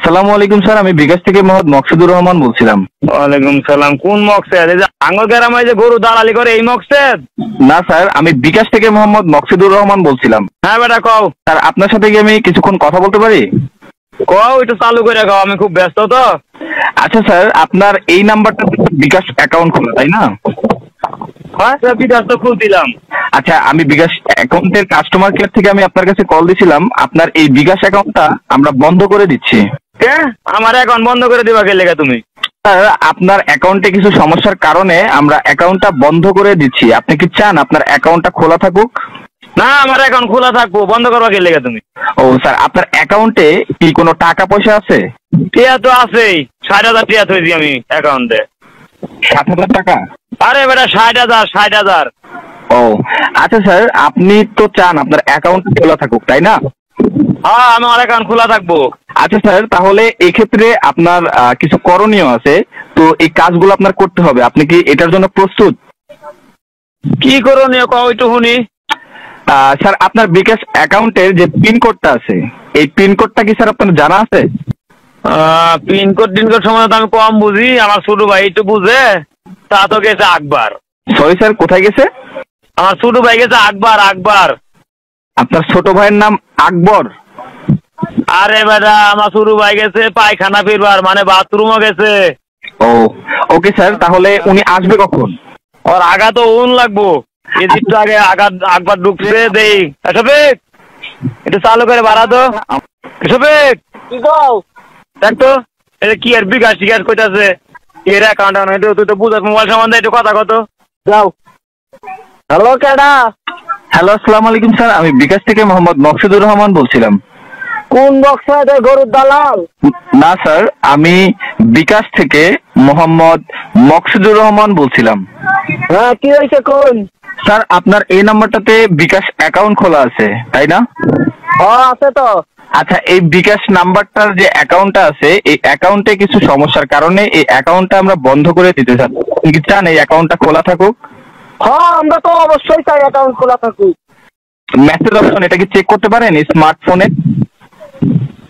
আসসালামু আলাইকুম স্যার, আমি বিকাশ থেকে মোহাম্মদ মকসুদুর রহমান বলছিলাম। ওয়ালাইকুম সালাম। কোন মকসেদ? এই যে আঙ্গুর গ্রামে যে গরু দালালি করে এই মকসেদ? না স্যার, আমি বিকাশ থেকে মোহাম্মদ মকসুদুর রহমান বলছিলাম। হ্যাঁ বেটা কও। স্যার, আপনার সাথে কি আমি কিছুক্ষণ কথা বলতে পারি? কও, একটু চালু করে কও, আমি খুব ব্যস্ত তো। আচ্ছা স্যার, আপনার এই নাম্বারটা বিকাশ অ্যাকাউন্ট খোলা, তাই না? হ্যাঁ স্যার, বিকাশ তো খুলছিলাম। আচ্ছা, আমি বিকাশ অ্যাকাউন্টের কাস্টমার কেয়ার থেকে আমি আপনার কাছে কল দিছিলাম। আপনার এই বিকাশ অ্যাকাউন্টটা আমরা বন্ধ করে দিচ্ছি। কে? আমার অ্যাকাউন্ট বন্ধ করে দিবা কে লেগে তুমি? স্যার, আপনার অ্যাকাউন্টে কিছু সমস্যার কারণে আমরা অ্যাকাউন্টটা বন্ধ করে দিচ্ছি। আপনি কি চান আপনার অ্যাকাউন্টটা খোলা থাকুক? না, আমার অ্যাকাউন্ট খোলা থাকবো, বন্ধ করবা কে লেগে তুমি? ও স্যার, আপনার অ্যাকাউন্টে কি কোনো টাকা পয়সা আছে? টিয়া তো আছেই, 60,000 টিয়া থইছি আমি অ্যাকাউন্টে। 60,000 টাকা? আরে বেটা 60,000, 60,000। ও আচ্ছা স্যার, আপনি তো চান আপনার অ্যাকাউন্ট খোলা থাকুক, তাই না? হ্যাঁ, আমার অ্যাকাউন্ট খোলা থাকবো। আচ্ছা স্যার, তাহলে এক্ষেত্রে আপনার কিছু করণীয় আছে। তো এই কাজগুলো আপনার করতে হবে। আপনি কি এটার জন্য প্রস্তুত? কি করণীয় কও একটু শুনি। স্যার, আপনার বিকাশ অ্যাকাউন্টের যে পিন কোডটা আছে, এই পিন কোডটা কি স্যার আপনার জানা আছে? পিনকোড টিনকোড সময় তো আমি কম বুঝি, আমার ছোট ভাই একটু বুঝে। তা তো গেছে আকবার। সরি স্যার, কোথায় গেছে? আমার ছোট ভাই গেছে আকবার, আকবার। আপনার ছোট ভাইয়ের নাম আকবর? আরে বেটা, আমার ছোট ভাই গেছে পায়খানা ফিরবার, মানে বাথরুমও গেছে। ও ওকে স্যার, তাহলে উনি আসবে কখন? ওর আগা তো উন লাগবো, একটু আগে আকবার ঢুকছে দেই। এসবেক একটু চালু করে বাড়া তো। এসবেক কি কও? দেখ তো, এটা কি আর বিকাশ টিকাশ কইতাছে এর অ্যাকাউন্ট একটু তুই তো বুঝাস মোবাইল সম্বন্ধে, একটু কথা কত যাও। হ্যালো কেডা? হ্যালো, আসসালামু আলাইকুম স্যার, আমি বিকাশ থেকে মোহাম্মদ মকসুদুর রহমান বলছিলাম। কোন বক্সের গরুর দালাল? না স্যার, আমি বিকাশ থেকে মোহাম্মদ মকসুদুর রহমান বলছিলাম। হ্যাঁ, কি হয়েছে কোন? স্যার, আপনার এই নাম্বারটাতে বিকাশ অ্যাকাউন্ট খোলা আছে, তাই না? হ্যাঁ আছে তো। আচ্ছা, এই বিকাশ নাম্বারটার যে অ্যাকাউন্টটা আছে, এই অ্যাকাউন্টে কিছু সমস্যার কারণে এই অ্যাকাউন্টটা আমরা বন্ধ করে দিতে চান। আপনি কি চান এই অ্যাকাউন্টটা খোলা থাকুক? হ্যাঁ, আমরা তো অবশ্যই চাই অ্যাকাউন্ট খোলা থাকুক। মেসেজ অপশন এটা কি চেক করতে পারেন স্মার্টফোনে?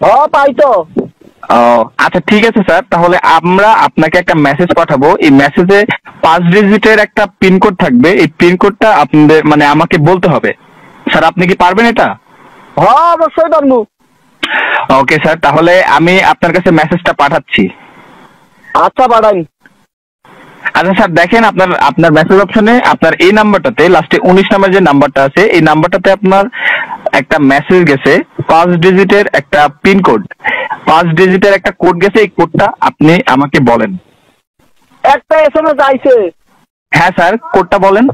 হ্যাঁ পাই তো। ও আচ্ছা, ঠিক আছে স্যার, তাহলে আমরা আপনাকে একটা মেসেজ পাঠাবো। এই মেসেজে 5 ডিজিটের একটা পিনকোড থাকবে। এই পিনকোডটা আপনাদের মানে আমাকে বলতে হবে। স্যার, আপনি কি পারবেন এটা? হ্যাঁ অবশ্যই পারবো। ওকে স্যার, তাহলে আমি আপনার কাছে মেসেজটা পাঠাচ্ছি। আচ্ছা পাঠাই। আচ্ছা স্যার, দেখেন আপনার আপনার মেসেজ অপশনে আপনার এই নাম্বারটাতে লাস্টে 19 নাম্বার যে নাম্বারটা আছে, এই নাম্বারটাতে আপনার একটা মেসেজ গেছে। 5 ডিজিটের একটা পিনকোড, 5 ডিজিটের একটা কোড গেছে। এই কোডটা আপনি আমাকে বলেন। একটা এসএমএস আইছে। হ্যাঁ স্যার, কোডটা বলেন।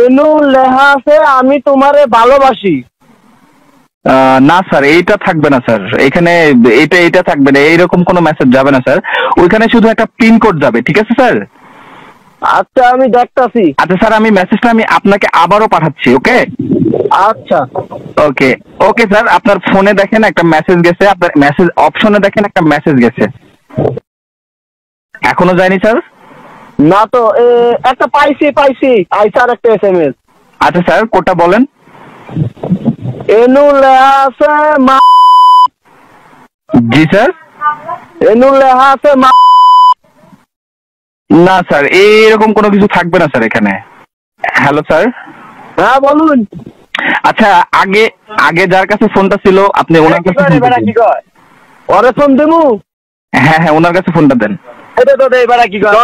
এনু লেখা আছে আমি তোমারে ভালোবাসি। না স্যার, এইটা থাকবে না স্যার। এখানে এটা থাকবে না, এইরকম কোনো মেসেজ যাবে না স্যার। ওইখানে শুধু একটা পিন কোড যাবে, ঠিক আছে স্যার? আচ্ছা আমি দেখতাছি। আচ্ছা স্যার, আমি মেসেজটা আপনাকে আবারও পাঠাচ্ছি। ওকে আচ্ছা ওকে ওকে স্যার, আপনার ফোনে দেখেন একটা মেসেজ গেছে, আপনার মেসেজ অপশনে দেখেন একটা মেসেজ গেছে। এখনো যায়নি স্যার? না তো, একটা পাইছি আইছে আর একটা এসএমএস। আচ্ছা স্যার, কোডটা বলেন। এনু লেখা আছে মা। জি স্যার। এনু লেখা আছে মা। না স্যার, এইরকম কোনো কিছু থাকবে না স্যার এখানে। Hello sir. হ্যাঁ বলুন। আচ্ছা, আগে আগে যার কাছে ফোনটা ছিল আপনি ওনার কাছে ফোন দিন। কি কয়? ওরে ফোন দেবো? হ্যাঁ হ্যাঁ, ওনার কাছে ফোনটা দেন। এটা তো দেই বেটা কি কয়?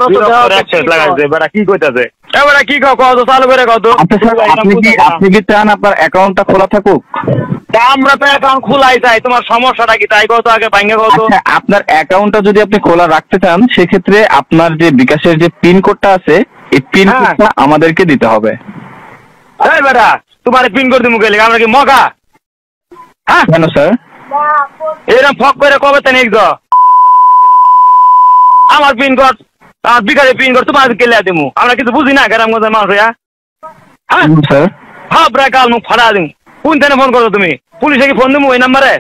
অ্যাক্সেস লাগাইছে বেটা, কি কইতাছে? বেটা কি কও, কত চালু করে কত? আচ্ছা স্যার, আপনি কি চান আপনার অ্যাকাউন্টটা খোলা থাকুক? তা আমরা তো অ্যাকাউন্ট খোলাই চাই, তোমার সমস্যাটা কি তাই কত আগে ভাঙে কত? আচ্ছা, আপনার অ্যাকাউন্টটা যদি আপনি খোলা রাখতে চান, সেক্ষেত্রে আপনার যে বিকাশের যে পিন কোডটা আছে, এই পিন কোডটা আমাদেরকে দিতে হবে। এই বেটা, তোমারে পিন কোড দিমু কইলে আমরা কি মগা? হ্যাঁ কেন স্যার? এরকম ফক করে কবে তেন একদম আমার পিন কোড, আমার বিকাশের পিন কোড তোমার কেলে দিমু? আমরা কিছু বুঝি না গ্রামগঞ্জের মানুষ। হ্যাঁ স্যার। হ্যাঁ ব্রাকাল মুখ ফাড়া দিমু। কোন তেনে ফোন করো তুমি? পুলিশে কি ফোন দিমু এই নাম্বারে?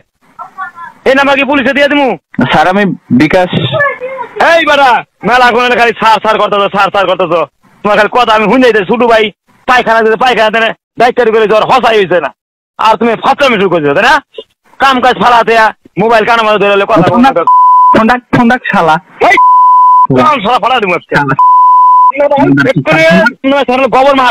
এই নাম্বার কি পুলিশে দিয়ে দিমু? স্যার, আমি বিকাশ। এই বেটা মেলা কোনে খালি সার করতেছো। তোমার খালি কথা আমি শুনে যাইতে। ছোট ভাই পায়খানা দেনে দায়িত্ব করে জ্বর হসাই হয়েছে না, আর তুমি ফাঁচলামি শুরু করছো তাই না? কাম কাজ ফালাতে মোবাইল কানে মাঝে ধরে কথা ফোন ডাক শালা সারা ফাড়া দিব শালা। গোবর মা